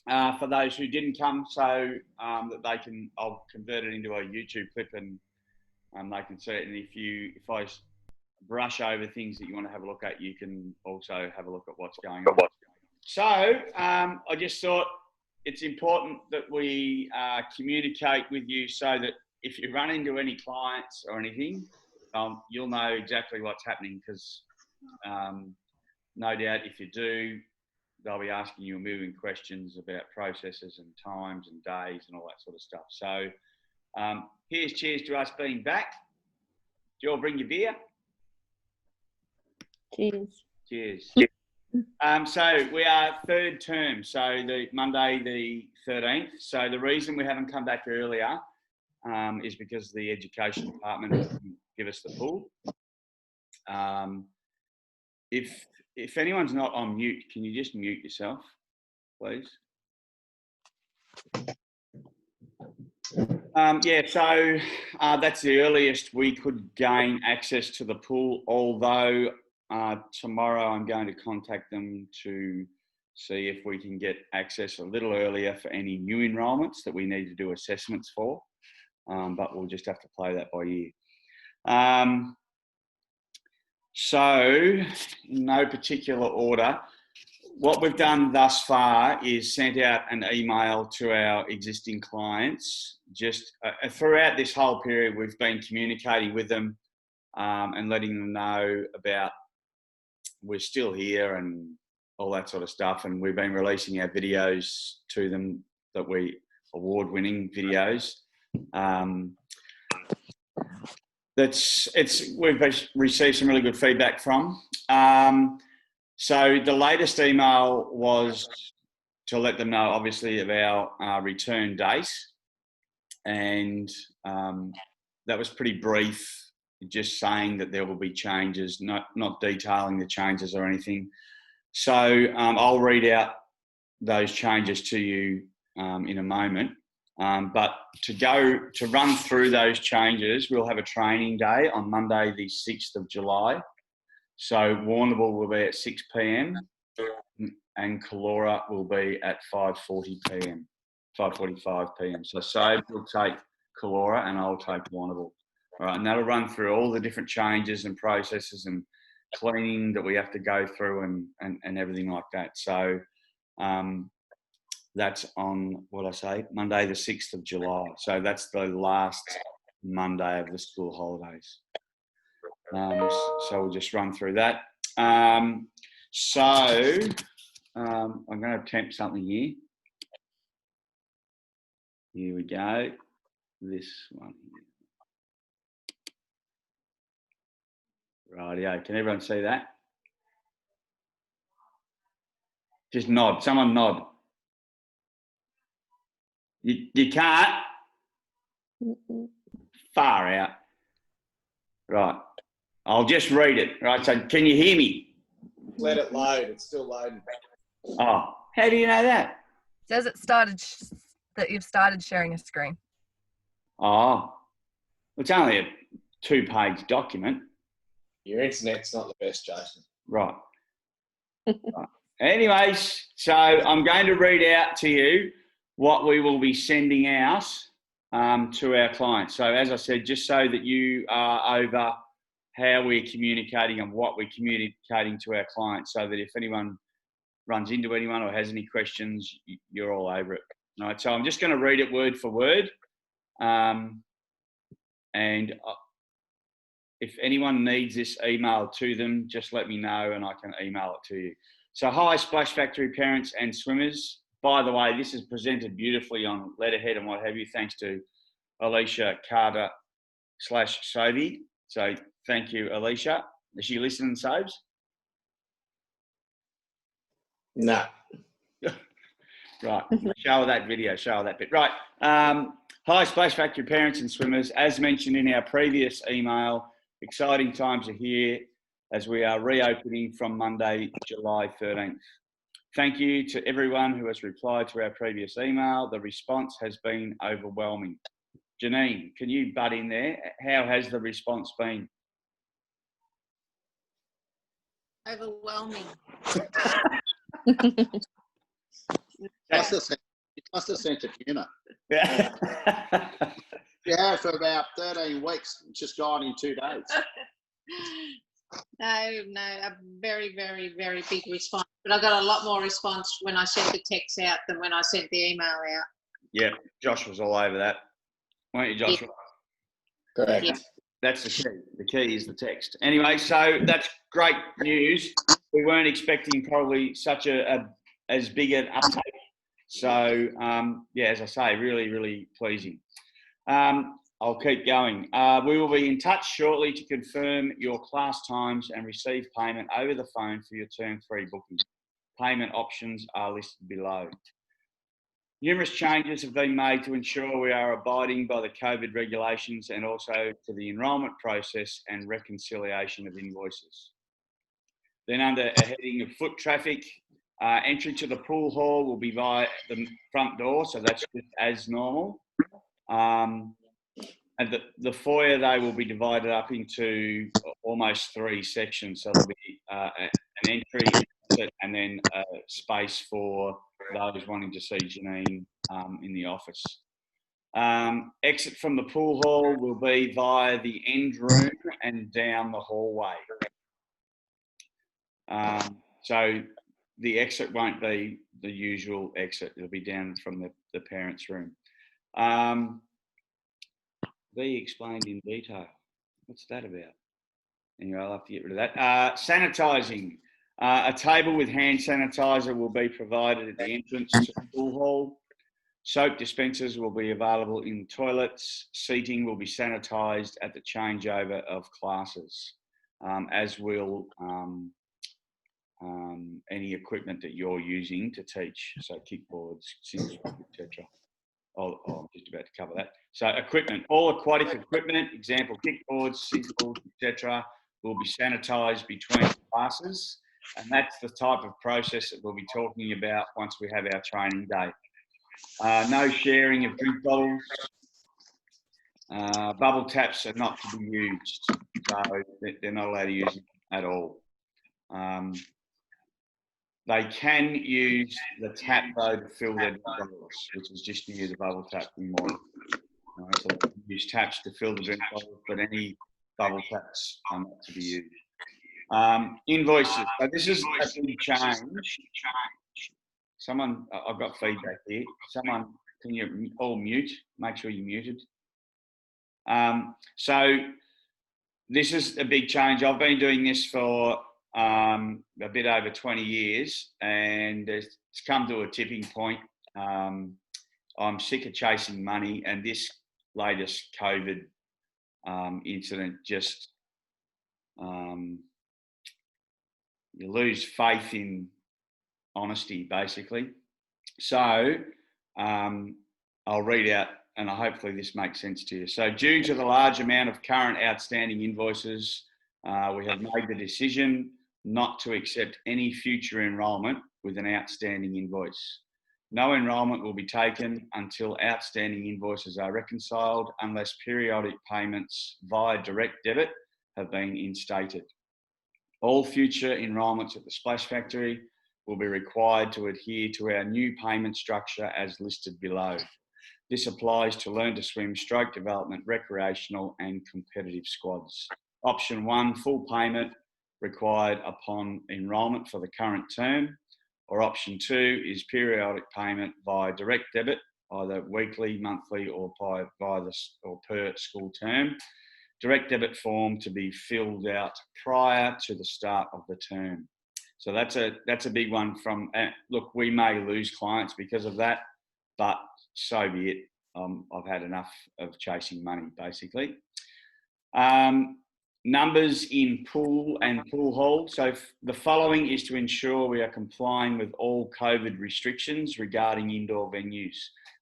for those who didn't come, so that they can, I'll convert it into a YouTube clip and they can see it. And if I brush over things that you want to have a look at, you can also have a look at what's going on. So I just thought it's important that we communicate with you so that if you run into any clients or anything, you'll know exactly what's happening, because no doubt if you do, they'll be asking you a million questions about processes and times and days and all that sort of stuff. So here's cheers to us being back. Do you all bring your beer? Cheers. Cheers. So we are third term, so the Monday the 13th. So the reason we haven't come back earlier is because the education department didn't give us the pool. If anyone's not on mute, can you just mute yourself, please? Yeah, so that's the earliest we could gain access to the pool, although tomorrow I'm going to contact them to see if we can get access a little earlier for any new enrolments that we need to do assessments for, but we'll just have to play that by ear. So, in no particular order, what we've done thus far is sent out an email to our existing clients. Just throughout this whole period, we've been communicating with them and letting them know about we're still here and all that sort of stuff. And we've been releasing our videos to them, that we award-winning videos. We've received some really good feedback from. So the latest email was to let them know, obviously, of our return date, and that was pretty brief, just saying that there will be changes, not detailing the changes or anything. So I'll read out those changes to you in a moment. But to run through those changes, we'll have a training day on Monday, the 6th of July. So Warrnambool will be at 6 p.m. and Calora will be at 5:45 p.m. So Sobe will take Calora and I'll take Warrnambool. All right, and that'll run through all the different changes and processes and cleaning that we have to go through and everything like that. So that's on, Monday the 6th of July. So that's the last Monday of the school holidays. So we'll just run through that. I'm going to attempt something here. Here we go. This one here. Rightio. Can everyone see that? Just nod. Someone nod. You can't? Far out. Right. I'll just read it. Right. So can you hear me? Let it load. It's still loading. Oh, how do you know that? It says that you've started sharing a screen. Oh, it's only a 2-page document. Your internet's not the best, Jason. Right. Right. Anyways, so I'm going to read out to you what we will be sending out to our clients. So as I said, just so that you are over how we're communicating and what we're communicating to our clients, so that if anyone runs into anyone or has any questions, you're all over it. All right, so I'm just going to read it word for word. And if anyone needs this email to them, just let me know and I can email it to you. So hi, Splash Factory parents and swimmers. By the way, this is presented beautifully on letterhead and what have you, thanks to Alicia Carter /Sobe. So thank you, Alicia. Is she listening, Sobes? No. Right. Show her that video. Show her that bit. Right. Hi, Splash Factory parents and swimmers. As mentioned in our previous email, exciting times are here as we are reopening from Monday, July 13th. Thank you to everyone who has replied to our previous email. The response has been overwhelming. Janine, can you butt in there? How has the response been? Overwhelming. Plus a sense of humour. Yeah. Yeah, for about 13 weeks, just gone in 2 days. No, a very, very, very big response. But I got a lot more response when I sent the text out than when I sent the email out. Yeah, Josh was all over that, weren't you, Joshua? Correct. Yeah. That's the key. The key is the text. Anyway, so that's great news. We weren't expecting probably such as big an uptake. So, yeah, as I say, really, really pleasing. I'll keep going. We will be in touch shortly to confirm your class times and receive payment over the phone for your term 3 booking. Payment options are listed below. Numerous changes have been made to ensure we are abiding by the COVID regulations and also to the enrolment process and reconciliation of invoices. Then under a heading of foot traffic, entry to the pool hall will be via the front door, so that's just as normal. And the foyer, they will be divided up into almost 3 sections. So there'll be an entry, and then a space for those wanting to see Janine in the office. Exit from the pool hall will be via the end room and down the hallway. So the exit won't be the usual exit. It'll be down from the parents' room. Be explained in detail. What's that about? Anyway, I'll have to get rid of that. Sanitising. A table with hand sanitizer will be provided at the entrance to the pool hall. Soap dispensers will be available in toilets. Seating will be sanitised at the changeover of classes, as will any equipment that you're using to teach, so kickboards, sinks, etc. I'm just about to cover that. So equipment, all aquatic equipment, example kickboards, sinks, etc., will be sanitised between classes, and that's the type of process that we'll be talking about once we have our training day. No sharing of drink bottles. Bubble taps are not to be used, so they're not allowed to use them at all. They can use the tap though to fill their drink bottles, which is just near the bubble tap in morning. So they can use taps to fill the drink bottles, but any bubble taps are not to be used. Invoices. So this is a big change. Someone, I've got feedback here. Someone, can you all mute? Make sure you're muted. So this is a big change. I've been doing this for a bit over 20 years, and it's come to a tipping point. I'm sick of chasing money, and this latest COVID incident just, you lose faith in honesty, basically. So I'll read out, and hopefully this makes sense to you. So due to the large amount of current outstanding invoices, we have made the decision not to accept any future enrolment with an outstanding invoice. No enrolment will be taken until outstanding invoices are reconciled unless periodic payments via direct debit have been instated. All future enrolments at the Splash Factory will be required to adhere to our new payment structure as listed below. This applies to Learn to Swim, Stroke Development, Recreational and Competitive squads. Option 1, full payment required upon enrolment for the current term, or option 2 is periodic payment via direct debit, either weekly, monthly or per school term. Direct debit form to be filled out prior to the start of the term. So that's a big one from, look, we may lose clients because of that, but so be it. I've had enough of chasing money, basically. Numbers in pool and pool hall. So the following is to ensure we are complying with all COVID restrictions regarding indoor venues.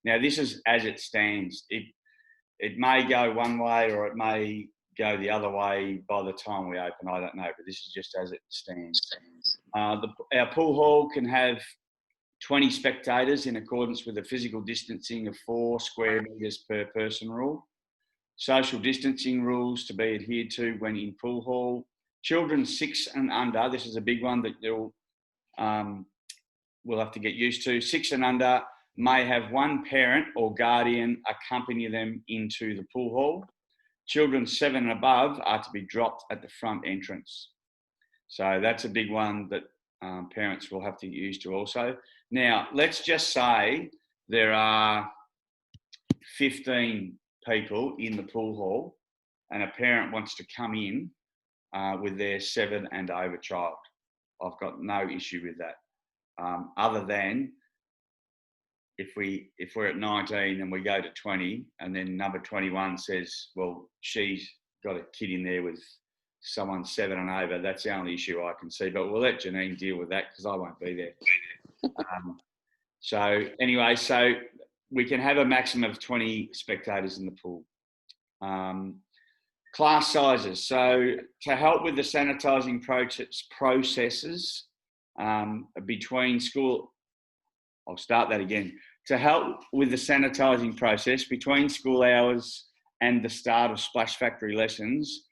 Now, this is as it stands. It may go one way or it may go the other way by the time we open. I don't know, but this is just as it stands. Our pool hall can have 20 spectators in accordance with the physical distancing of 4 square metres per person rule. Social distancing rules to be adhered to when in pool hall. Children 6 and under, this is a big one that you'll we'll have to get used to. 6 and under may have one parent or guardian accompany them into the pool hall. Children 7 and above are to be dropped at the front entrance. So that's a big one that parents will have to get used to also. Now, let's just say there are 15 people in the pool hall and a parent wants to come in with their 7 and over child. I've got no issue with that. Other than if we're at 19 and we go to 20 and then number 21 says, well, she's got a kid in there with someone 7 and over, that's the only issue I can see. But we'll let Janine deal with that because I won't be there. So anyway, so we can have a maximum of 20 spectators in the pool. Class sizes. So to help with the sanitising processes between school, I'll start that again. To help with the sanitising process between school hours and the start of Splash Factory lessons,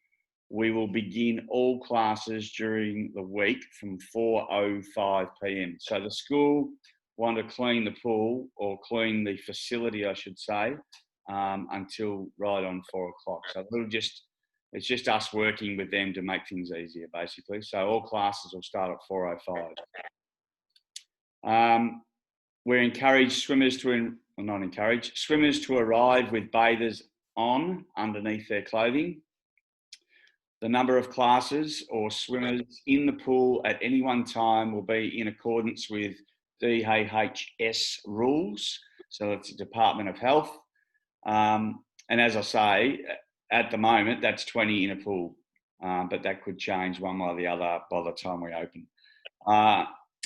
we will begin all classes during the week from 4:05 p.m. So the school want to clean the pool or clean the facility, I should say, until right on 4 o'clock. So it's just us working with them to make things easier, basically. So all classes will start at 4:05. We're encouraged swimmers to arrive with bathers on underneath their clothing. The number of classes or swimmers in the pool at any one time will be in accordance with DHHS rules. So it's the Department of Health. And as I say, at the moment, that's 20 in a pool, but that could change one way or the other by the time we open.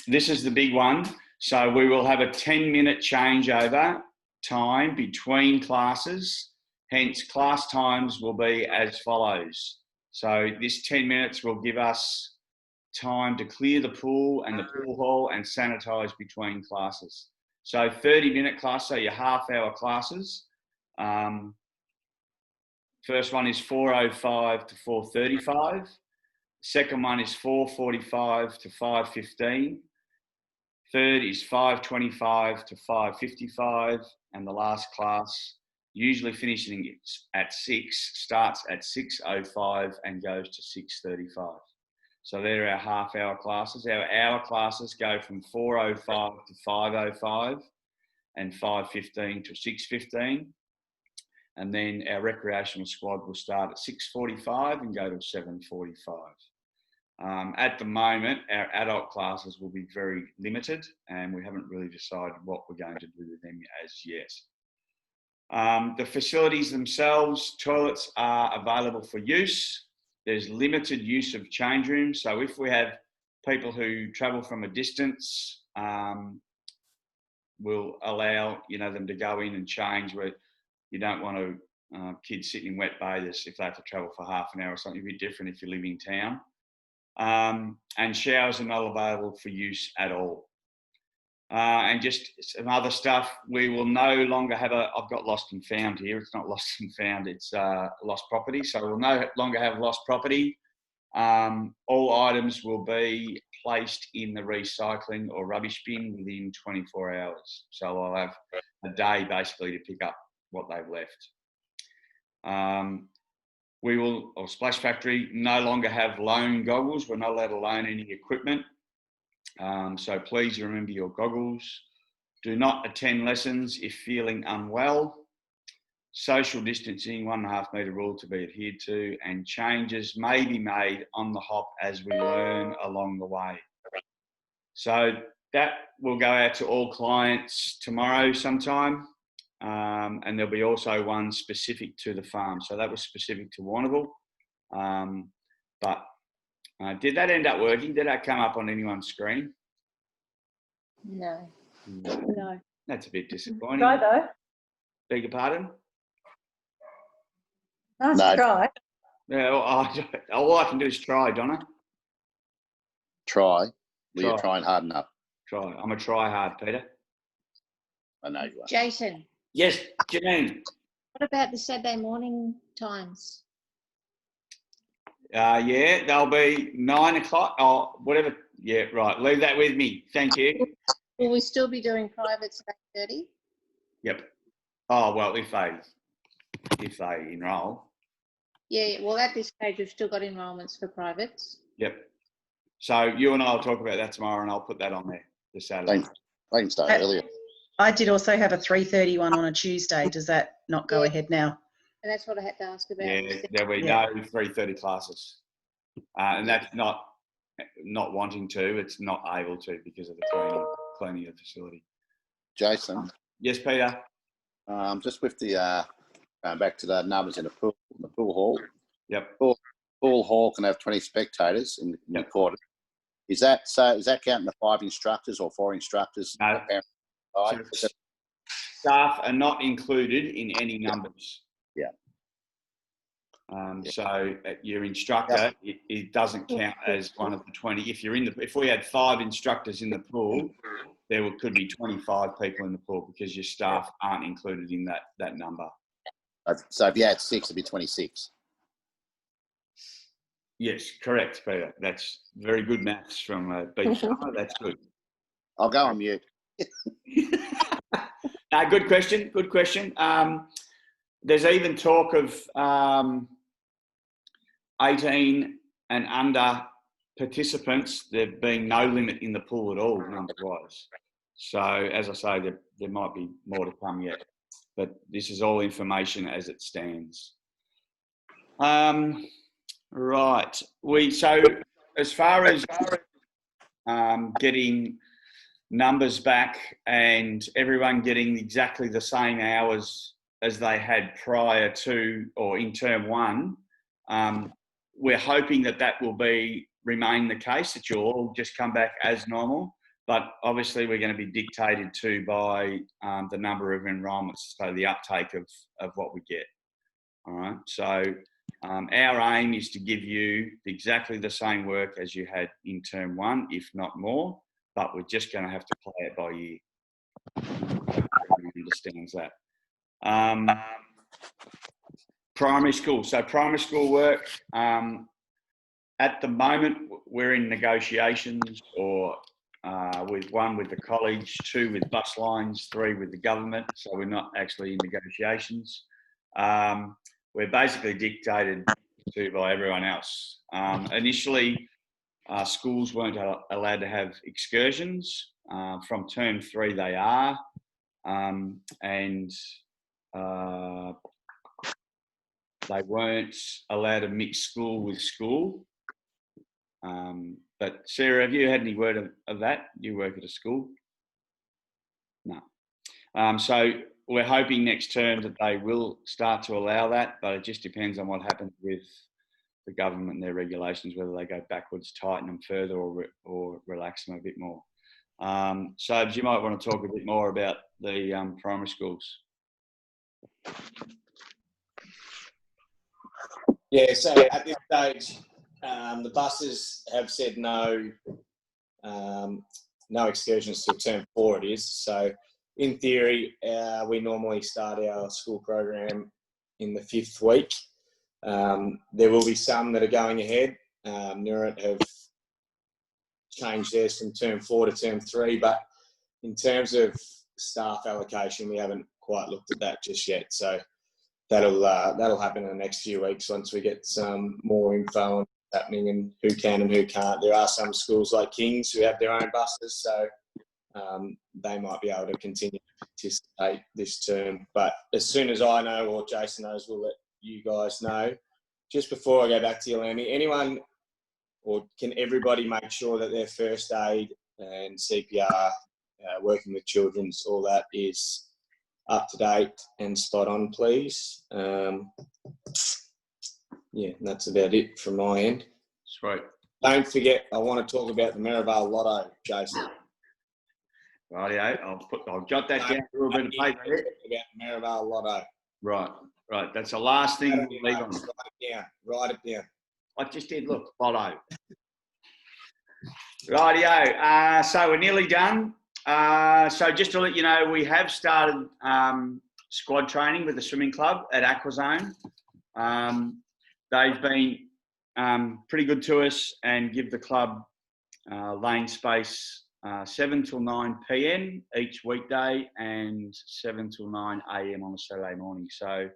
This is the big one. So we will have a 10-minute changeover time between classes. Hence, class times will be as follows. So this 10 minutes will give us time to clear the pool and the pool hall and sanitise between classes. So 30-minute class, so your half-hour classes. First one is 4:05 to 4:35. Second one is 4:45 to 5:15. Third is 5:25 to 5:55. And the last class, usually finishing at 6, starts at 6:05 and goes to 6:35. So they're our half-hour classes. Our hour classes go from 4:05 to 5:05 and 5:15 to 6:15. And then our recreational squad will start at 6:45 and go to 7:45. At the moment, our adult classes will be very limited and we haven't really decided what we're going to do with them as yet. The facilities themselves, toilets are available for use. There's limited use of change rooms. So if we have people who travel from a distance, we'll allow them to go in and change where you don't want to kids sitting in wet bathers if they have to travel for half an hour or something. It'd be different if you live in town. And showers are not available for use at all. And just some other stuff, we will no longer have I've got lost and found here. It's not lost and found, it's lost property. So we'll no longer have lost property. All items will be placed in the recycling or rubbish bin within 24 hours. So I'll have a day basically to pick up what they've left. Splash Factory no longer have loan goggles. We're not allowed to loan any equipment. So please remember your goggles. Do not attend lessons if feeling unwell. Social distancing, 1.5 metre rule to be adhered to, and changes may be made on the hop as we learn along the way. So that will go out to all clients tomorrow sometime. And there'll be also one specific to the farm. So that was specific to Warrnambool. But did that end up working? Did that come up on anyone's screen? No. No. That's a bit disappointing. Try though. Beg your pardon? Nice No. try. Yeah, all I can do is try, Donna. Try. Well, you're Try. trying hard enough. Try. I'm a try hard, Peter. I know you are. Jason, Yes, Janine. what about the Saturday morning times? Yeah, they'll be 9 o'clock or whatever. Yeah, right. Leave that with me. Thank you. Will we still be doing privates at 8:30? Yep. Oh, well, if they enrol. Yeah, well, at this stage, we've still got enrolments for privates. Yep. So you and I will talk about that tomorrow, and I'll put that on there this Saturday. They can start earlier. I did also have a 3:30 one on a Tuesday. Does that not go ahead now? And that's what I had to ask about. Yeah, there'll be no 3:30 classes. And that's not wanting to, it's not able to because of the cleaning of the facility. Jason, Yes, Peter? just with the going back to the numbers in the pool hall. Yep. Pool hall can have 20 spectators in the quarter. Is that counting the 5 instructors or 4 instructors? No. So staff are not included in any numbers. Yeah. So your instructor, it doesn't count as one of the 20. If we had 5 instructors in the pool, there could be 25 people in the pool because your staff aren't included in that number. So if you had 6, it'd be 26. Yes, correct, Peter. That's very good maths from Beach Summer. That's good. I'll go on mute. Good question. Good question. There's even talk of 18 and under participants. There being no limit in the pool at all, number-wise. So, as I say, there might be more to come yet. But this is all information as it stands. Right. So as far as getting numbers back and everyone getting exactly the same hours as they had prior to or in term 1, we're hoping that will remain the case, that you'll all just come back as normal. But obviously we're going to be dictated to by the number of enrolments, so the uptake of what we get. All right. So our aim is to give you exactly the same work as you had in term 1, if not more, but we're just going to have to play it by ear. Everyone understands that. Primary school. So primary school work, at the moment, we're in negotiations with 1 with the college, 2 with bus lines, 3 with the government. So we're not actually in negotiations. We're basically dictated to by everyone else. Initially, schools weren't allowed to have excursions. From term 3, they are. And they weren't allowed to mix school with school. But Sarah, have you had any word of that? You work at a school? No. So we're hoping next term that they will start to allow that, but it just depends on what happens with the government and their regulations, whether they go backwards, tighten them further, or relax them a bit more. So you might want to talk a bit more about the primary schools. Yeah, so at this stage, the buses have said no excursions till term 4 it is. So in theory, we normally start our school program in the 5th week. There will be some that are going ahead. Nurut have changed theirs from term 4 to term 3, but in terms of staff allocation, we haven't quite looked at that just yet. So that'll happen in the next few weeks once we get some more info on what's happening and who can and who can't. There are some schools like King's who have their own buses, so they might be able to continue to participate this term. But as soon as I know or Jason knows, we'll let you guys know. Just before I go back to you, Lammy, anyone or can everybody make sure that their first aid and CPR, working with children's, all that is up to date and spot on, please? Yeah, that's about it from my end. Sweet. Don't forget, I want to talk about the Maribel Lotto, Jason. Rightio, I'll jot that down a little bit of paper here. About the Maribel Lotto. Right. That's the last thing we'll leave on. Write it down. I just did, look, Lotto. Rightio. So we're nearly done. So just to let you know, we have started squad training with the swimming club at Aquazone. They've been pretty good to us and give the club lane space 7 till 9 p.m. each weekday and 7 till 9 a.m. on a Saturday morning. So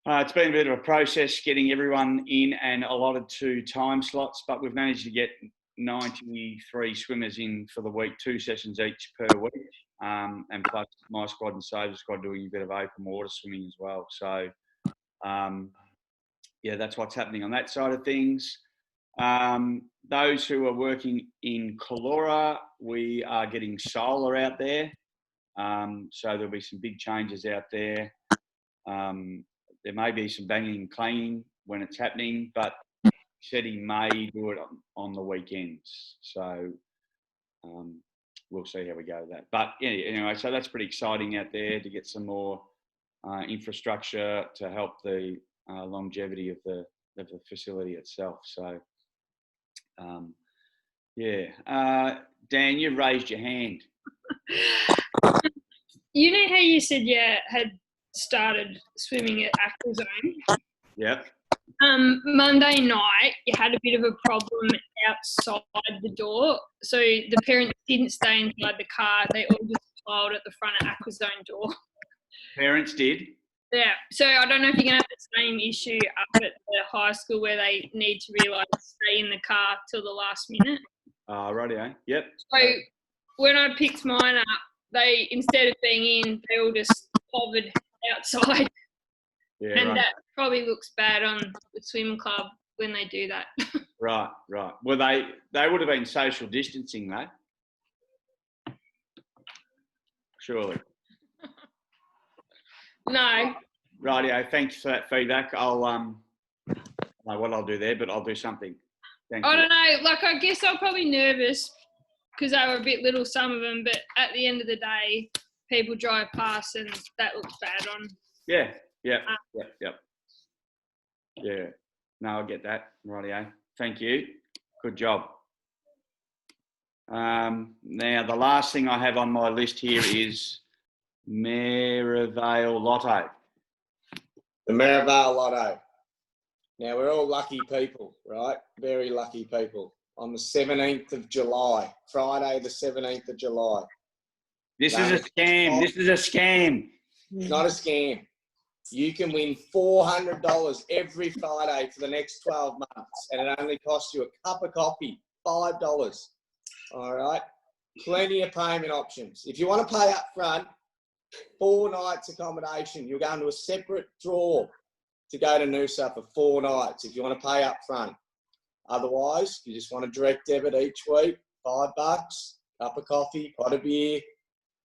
it's been a bit of a process getting everyone in and allotted to time slots, but we've managed to get 93 swimmers in for the week, 2 sessions each per week, and plus my squad and Saver's squad doing a bit of open water swimming as well. So, yeah, that's what's happening on that side of things. Those who are working in Calora, we are getting solar out there. So there'll be some big changes out there. There may be some banging and clanging when it's happening, but he said he may do it on the weekends. So we'll see how we go with that. But anyway, so that's pretty exciting out there to get some more infrastructure to help the longevity of the facility itself. So, yeah. Dan, you've raised your hand. You know how you said you had started swimming at Aquazone? Yep. Monday night, you had a bit of a problem outside the door. So the parents didn't stay inside the car. They all just piled at the front of Aquazone door. Parents did? Yeah. So I don't know if you're going to have the same issue up at the high school where they need to realise to stay in the car till the last minute. Rightio. Yep. So when I picked mine up, they, instead of being in, they all just hovered outside. Yeah, and right. that probably looks bad on the swim club when they do that. Right. Well, they would have been social distancing, though. Surely. No. Rightio. Thanks for that feedback. I'll I don't know what I'll do there, but I'll do something. Thank you. I don't know. Like, I guess I'm probably nervous because they were a bit little, some of them. But at the end of the day, people drive past and that looks bad on. Yeah. Yep. Yeah. No, I get that. Rightio. Thank you. Good job. Now, the last thing I have on my list here is Maryvale Lotto. The Maryvale Lotto. Now, we're all lucky people, right? Very lucky people. On the 17th of July, Friday the 17th of July. This is a scam. This is a scam. Not a scam. You can win $400 every Friday for the next 12 months, and it only costs you a cup of coffee, $5. All right? Plenty of payment options. If you want to pay up front, 4 nights accommodation. You're going to a separate draw to go to Noosa for 4 nights if you want to pay up front. Otherwise, you just want a direct debit each week, $5, cup of coffee, pot of beer,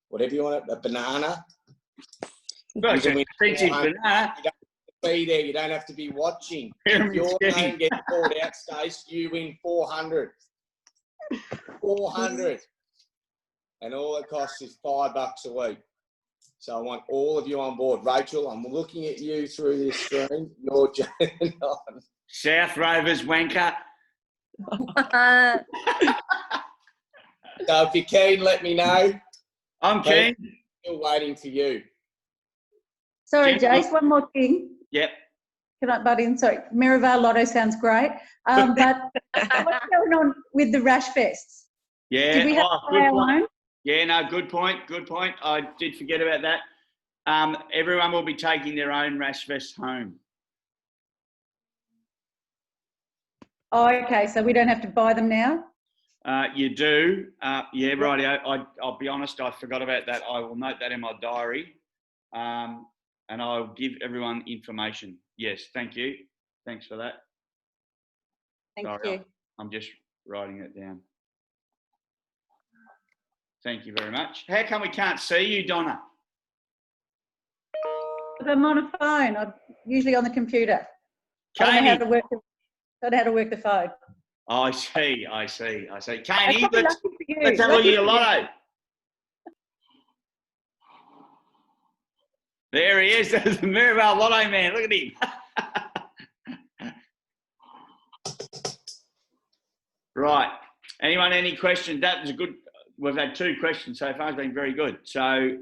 whatever you want, a banana. Well, it's expensive banana. You don't have to be there. You don't have to be watching. If your name gets called out, Stace, you win 400. 400. And all it costs is $5 a week. So I want all of you on board. Rachel, I'm looking at you through this screen. You're joining on. South Rovers wanker. So if you're keen, let me know. I'm keen. Still waiting for you. Sorry, Jace, one more thing. Yep. Can I butt in? Sorry, Maryvale Lotto sounds great. But what's going on with the rash vests? Yeah. Did we have to buy our own? Yeah, no, good point. I did forget about that. Everyone will be taking their own rash vests home. Oh, okay. So we don't have to buy them now? You do. Yeah, right. I'll be honest, I forgot about that. I will note that in my diary. And I'll give everyone information. Yes, thank you. Thanks for that. Thank Sorry, you. I'm just writing it down. Thank you very much. How come we can't see you, Donna? Because I'm on a phone. I'm usually on the computer. Katie. I don't know how to work the phone. I see. That's Katie, probably lucky for you. let's have a look at your lotto. There he is. There's the Maryvale Lotto man. Look at him. Right. Anyone, any questions? That was a good, we've had 2 questions so far. It's been very good. So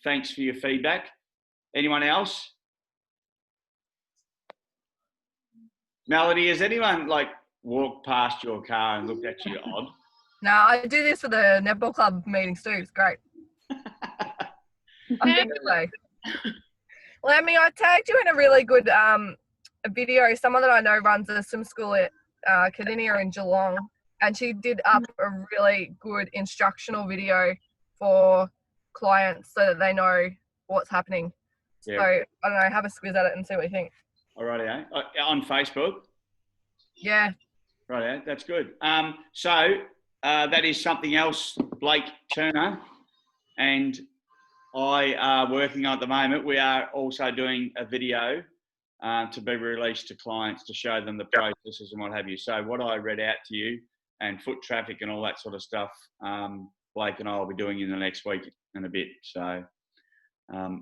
thanks for your feedback. Anyone else? Melody, has anyone walked past your car and looked at you odd? No, I do this for the netball club meetings too. It's great. I think so. Well, Emmy, I tagged you in a really good a video. Someone that I know runs a swim school at Cadinia in Geelong, and she did up a really good instructional video for clients so that they know what's happening. Yeah. So, I don't know, have a squiz at it and see what you think. Alrighty, on Facebook. Yeah. Right, that's good. So that is something else, Blake Turner and I are working on at the moment. We are also doing a video to be released to clients to show them the processes and what have you. So what I read out to you and foot traffic and all that sort of stuff, Blake and I will be doing in the next week and a bit. So,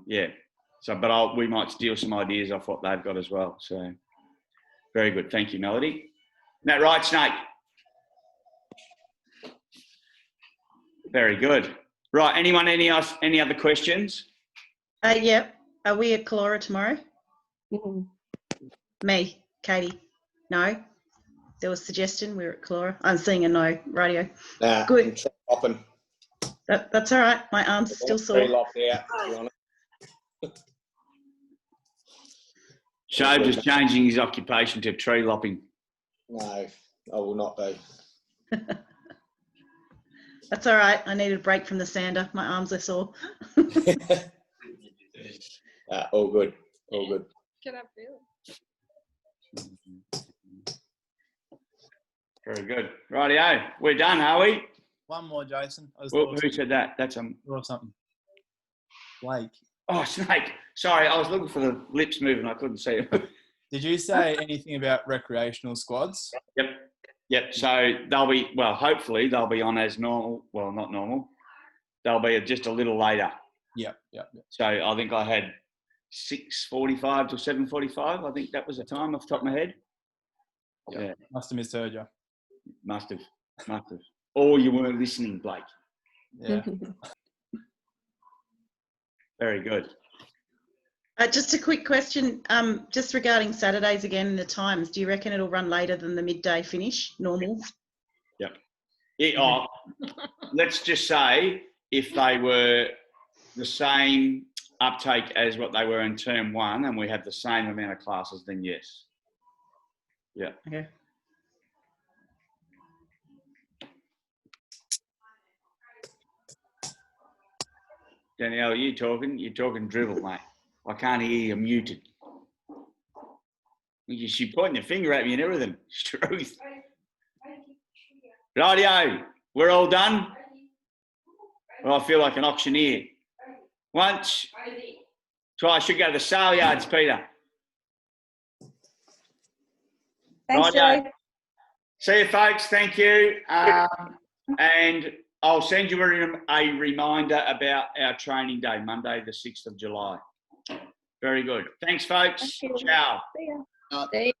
yeah. So, but we might steal some ideas off what they've got as well. So, very good. Thank you, Melody. Isn't that right, Snake? Very good. Right. Anyone? Any other questions? Yeah. Are we at Calora tomorrow? Mhm. Me, Katie. No. There was suggestion we're at Calora. I'm seeing a no. Radio. Nah, Good. I'm hopping. That's all right. My arm's still Very sore. locked out, to be honest. Shoaib just changing his occupation to tree lopping. No, I will not be. That's all right. I need a break from the sander. My arms are sore. All good. All good. Get up, really. Very good. Rightio. We're done, are we? One more, Jason. Well, who said that? That's Or something. Blake. Oh, Snake. Sorry, I was looking for the lips moving. I couldn't see it. Did you say anything about recreational squads? Yep. So they'll be, well, hopefully they'll be on as normal. Well, not normal. They'll be just a little later. Yep. So I think I had 6:45 to 7:45. I think that was the time off the top of my head. Yeah. Must have misheard you. Must have. Or you weren't listening, Blake. Yeah. Very good. Just a quick question, just regarding Saturdays again and the times. Do you reckon it'll run later than the midday finish, normal? Yep. Let's just say if they were the same uptake as what they were in term one and we have the same amount of classes, then yes. Yeah. Okay. Danielle, you're talking dribble, mate. I can't hear you, you're muted. She's pointing your finger at me and everything. Truth. Rightio, we're all done? Well, I feel like an auctioneer. Once, twice, should go to the sale yards, Peter. Thanks, Rightio. Joe. See you, folks. Thank you. And I'll send you a reminder about our training day, Monday, the 6th of July. Very good. Thanks, folks. Thank you. Ciao. See ya. See ya.